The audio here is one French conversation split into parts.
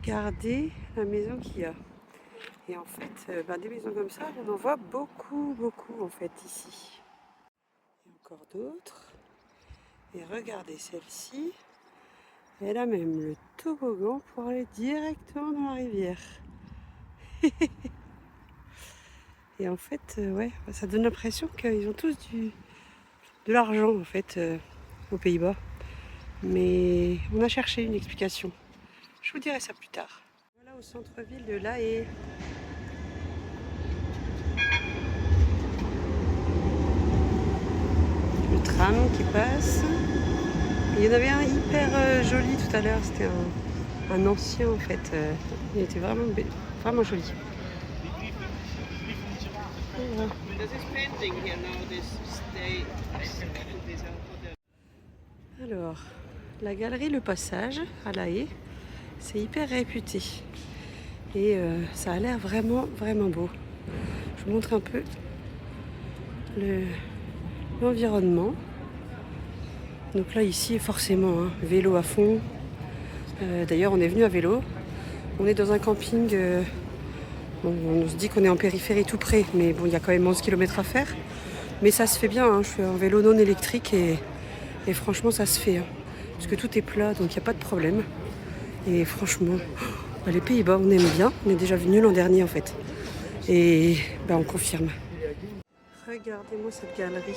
Regardez la maison qu'il y a. Et en fait, des maisons comme ça, on en voit beaucoup, beaucoup en fait ici. Et encore d'autres. Et regardez celle-ci. Elle a même le toboggan pour aller directement dans la rivière. Et en fait, ouais, ça donne l'impression qu'ils ont tous de l'argent en fait aux Pays-Bas. Mais on a cherché une explication. Je vous dirai ça plus tard. Voilà au centre-ville de La Haye. Le tram qui passe. Il y en avait un hyper joli tout à l'heure. C'était un ancien en fait. Il était vraiment joli. Voilà. Alors, la galerie Le Passage à La Haye, c'est hyper réputé. Et ça a l'air vraiment, vraiment beau. Je vous montre un peu l'environnement. Donc là, ici, forcément, vélo à fond. D'ailleurs, on est venu à vélo. On est dans un camping. On se dit qu'on est en périphérie tout près, mais bon, il y a quand même 11 km à faire. Mais ça se fait bien. Je suis en vélo non électrique et franchement, ça se fait. Parce que tout est plat, donc il n'y a pas de problème. Et franchement, les Pays-Bas, on aime bien. On est déjà venu l'an dernier, en fait. Et on confirme. Regardez-moi cette galerie.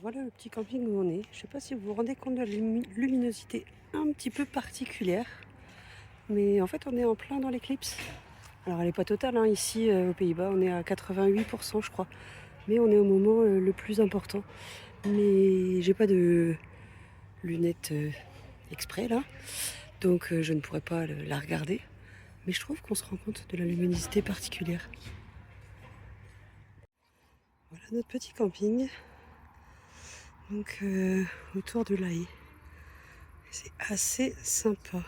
Voilà le petit camping où on est. Je ne sais pas si vous vous rendez compte de la luminosité un petit peu particulière. Mais en fait, on est en plein dans l'éclipse. Alors, elle n'est pas totale ici aux Pays-Bas. On est à 88%, je crois. Mais on est au moment le plus important. Mais j'ai pas de lunettes exprès là. Donc, je ne pourrais pas la regarder. Mais je trouve qu'on se rend compte de la luminosité particulière. Voilà notre petit camping. Donc, autour de La Haye. C'est assez sympa.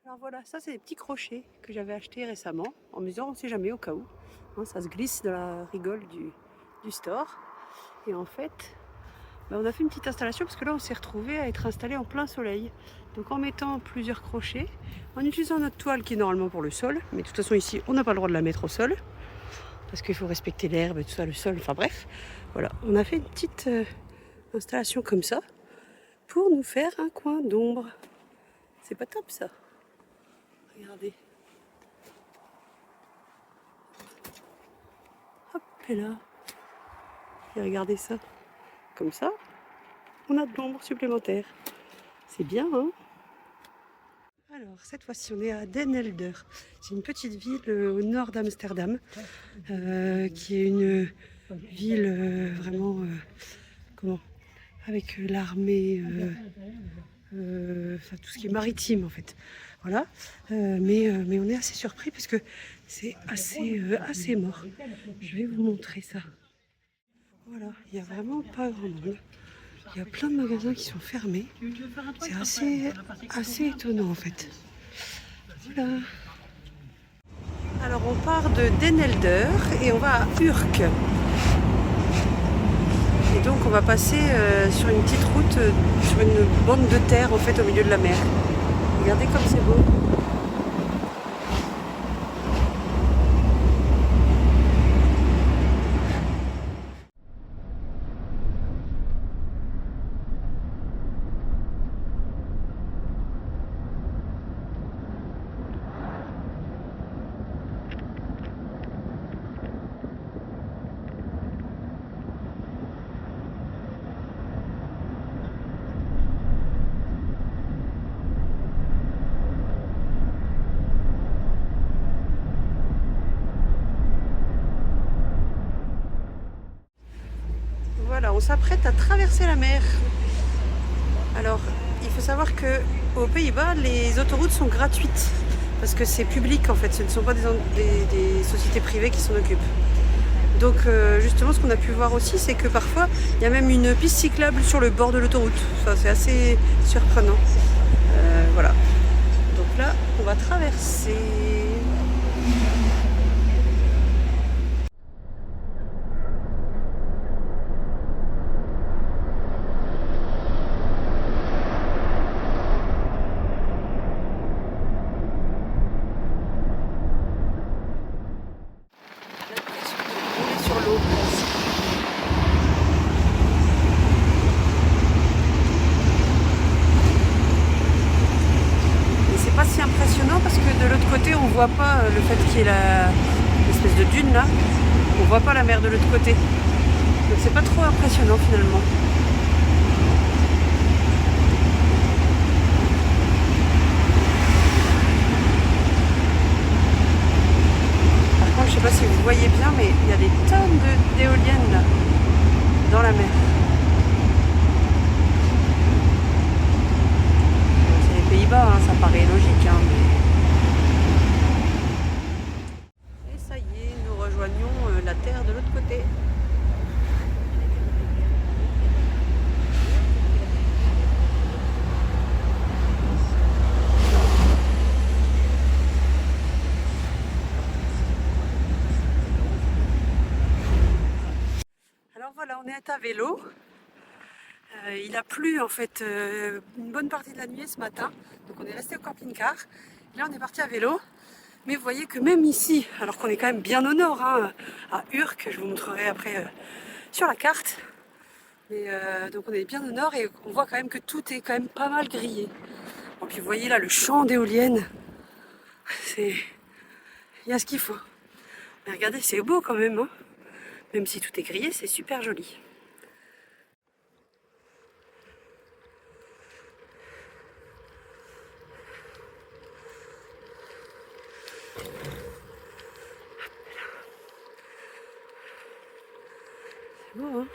Alors voilà, ça c'est des petits crochets que j'avais achetés récemment en me disant on ne sait jamais au cas où. Ça se glisse dans la rigole du store. Et en fait, on a fait une petite installation parce que là on s'est retrouvé à être installé en plein soleil. Donc en mettant plusieurs crochets, en utilisant notre toile qui est normalement pour le sol, mais de toute façon ici on n'a pas le droit de la mettre au sol parce qu'il faut respecter l'herbe et tout ça, le sol, enfin bref. Voilà, on a fait une petite installation comme ça pour nous faire un coin d'ombre. C'est pas top ça. Regardez. Hop, et là. Et regardez ça. Comme ça, on a de l'ombre supplémentaire. C'est bien, hein? Alors, cette fois-ci, on est à Den Helder. C'est une petite ville au nord d'Amsterdam, qui est une ville vraiment, comment, avec l'armée, enfin, tout ce qui est maritime en fait. Voilà. Mais on est assez surpris parce que c'est assez mort. Je vais vous montrer ça. Voilà, il n'y a vraiment pas grand monde. Il y a plein de magasins qui sont fermés. C'est assez étonnant en fait. Voilà. Alors on part de Den Helder et on va à Urk. Et donc on va passer sur une petite route, sur une bande de terre en fait au milieu de la mer. Regardez comme c'est beau. Voilà, on s'apprête à traverser la mer. Alors, il faut savoir que aux Pays-Bas, les autoroutes sont gratuites parce que c'est public en fait, ce ne sont pas des sociétés privées qui s'en occupent. Donc justement, ce qu'on a pu voir aussi, c'est que parfois, il y a même une piste cyclable sur le bord de l'autoroute. Enfin, c'est assez surprenant. Voilà. Donc là, on va traverser. Sur l'eau. Et c'est pas si impressionnant parce que de l'autre côté on voit pas le fait qu'il y ait l'espèce de dune là, on voit pas la mer de l'autre côté. Donc c'est pas trop impressionnant finalement. Par contre je sais pas si vous voyez bien mais il y a des tonnes d'éoliennes là dans la mer. C'est les Pays-Bas, hein, ça paraît logique. Hein, mais... Et ça y est, nous rejoignons la terre de l'autre côté. Alors voilà, on est à vélo. Il a plu en fait une bonne partie de la nuit ce matin, donc on est resté au camping-car. Là on est parti à vélo, mais vous voyez que même ici, alors qu'on est quand même bien au nord, hein, à Urk, je vous montrerai après sur la carte. Mais donc on est bien au nord et on voit quand même que tout est quand même pas mal grillé. Bon, puis vous voyez là le champ d'éoliennes, il y a ce qu'il faut. Mais regardez, c'est beau quand même, hein. Même si tout est grillé, c'est super joli. C'est beau, hein.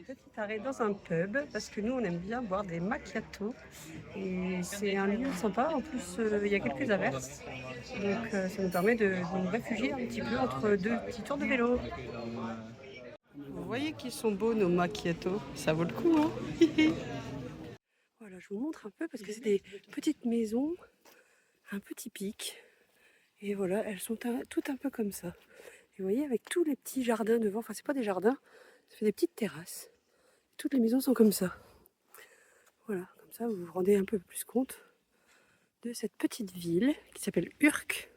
Petit arrêt dans un pub parce que nous on aime bien boire des macchiatos et c'est un lieu sympa. En plus il y a quelques averses donc ça nous permet de nous réfugier un petit peu entre deux petits tours de vélo. Vous voyez qu'ils sont beaux nos macchiatos, ça vaut le coup, hein. Voilà, je vous montre un peu parce que c'est des petites maisons un peu typiques et voilà, elles sont toutes un peu comme ça. Et vous voyez avec tous les petits jardins devant, enfin c'est pas des jardins, ça fait des petites terrasses. Toutes les maisons sont comme ça. Voilà, comme ça vous vous rendez un peu plus compte de cette petite ville qui s'appelle Urk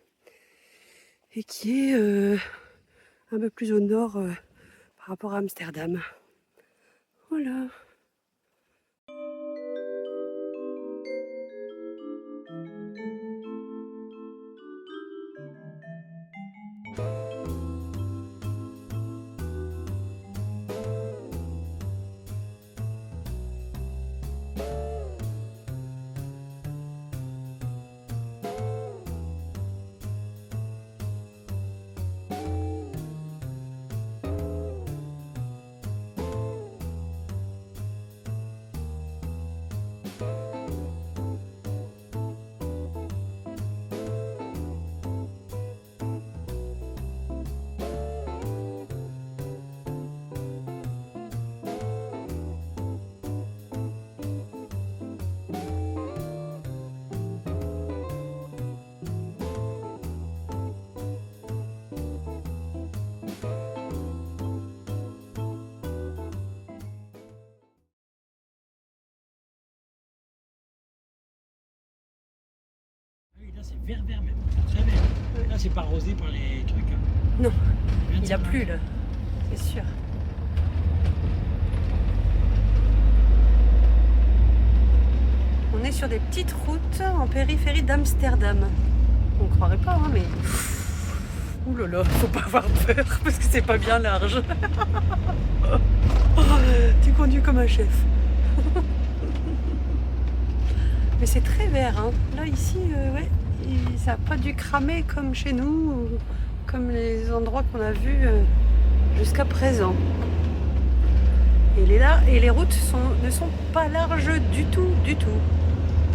et qui est un peu plus au nord par rapport à Amsterdam. Voilà. là c'est vert même, c'est très vert. Là c'est pas rosé par les trucs. Hein. Non, il a plu là, c'est sûr. On est sur des petites routes en périphérie d'Amsterdam. On croirait pas, hein, mais... Ouh là là, faut pas avoir peur parce que c'est pas bien large. Tu conduis comme un chef. Mais c'est très vert, hein. Là ici, ouais, ça n'a pas dû cramer comme chez nous, comme les endroits qu'on a vus jusqu'à présent. Et les routes ne sont pas larges du tout, du tout.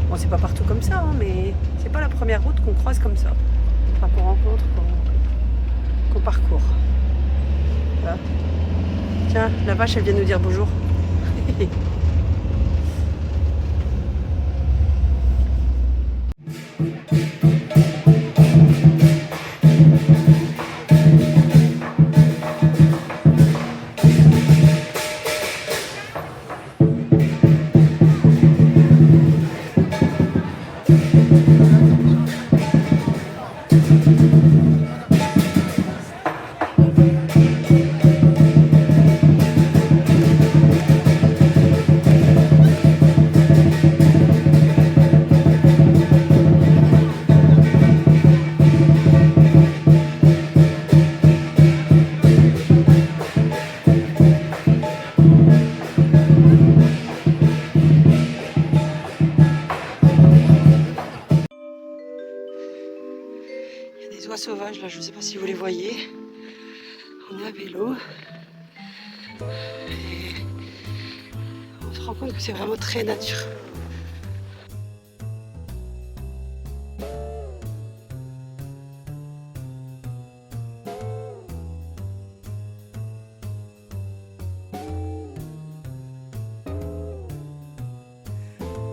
Bon, c'est pas partout comme ça, hein, mais c'est pas la première route qu'on croise comme ça. Enfin, qu'on rencontre, qu'on parcourt. Voilà. Tiens, la vache, elle vient nous dire bonjour. Des oies sauvages là, je ne sais pas si vous les voyez. On est à vélo. Et on se rend compte que c'est vraiment très nature.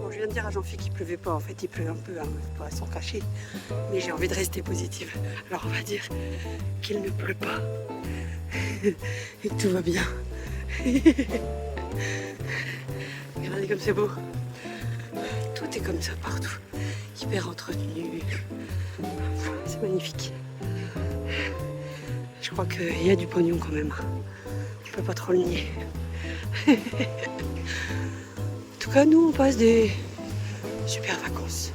Je viens de dire à Jean-Philippe qu'il pleuvait pas, en fait il pleut un peu, hein, pas s'en cacher, mais j'ai envie de rester positive. Alors on va dire qu'il ne pleut pas et que tout va bien. Regardez comme c'est beau. Tout est comme ça partout, hyper entretenu. C'est magnifique. Je crois qu'il y a du pognon quand même. On peut pas trop le nier. En tout cas, nous on passe des super vacances.